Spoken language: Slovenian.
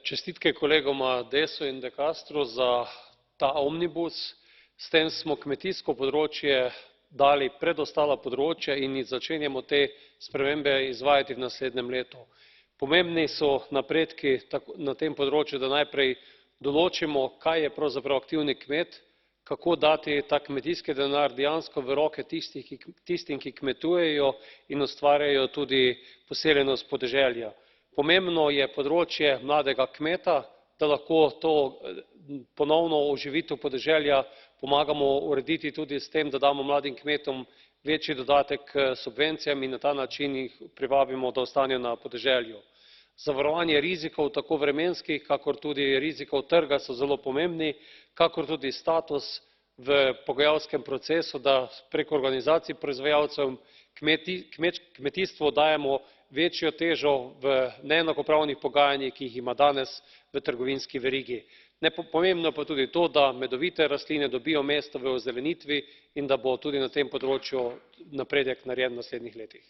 Čestitke kolegoma Desu in De Castru za ta omnibus. S tem smo kmetijsko področje dali pred ostala področja in začenjamo te spremembe izvajati v naslednjem letu. Pomembni so napredki na tem področju, da najprej določimo, kaj je pravzaprav aktivni kmet, kako dati ta kmetijski denar dejansko v roke tistim, ki kmetujejo in ustvarjajo tudi poseljenost podeželja. Pomembno je področje mladega kmeta, da lahko to ponovno oživitev podeželja pomagamo urediti tudi s tem, da damo mladim kmetom večji dodatek k subvencijam in na ta način jih privabimo, da ostanejo na podeželju. Zavarovanje rizikov, tako vremenskih, kakor tudi rizikov trga so zelo pomembni, kakor tudi status v pogajalskem procesu, da preko organizacij proizvajalcev kmetijstvu dajemo večjo težo v neenakopravnih pogajanjih, ki jih ima danes v trgovinski verigi. Pomembno pa je tudi to, da medovite rastline dobijo mesto v ozelenitvi in da bo tudi na tem področju napredek narejen v naslednjih letih.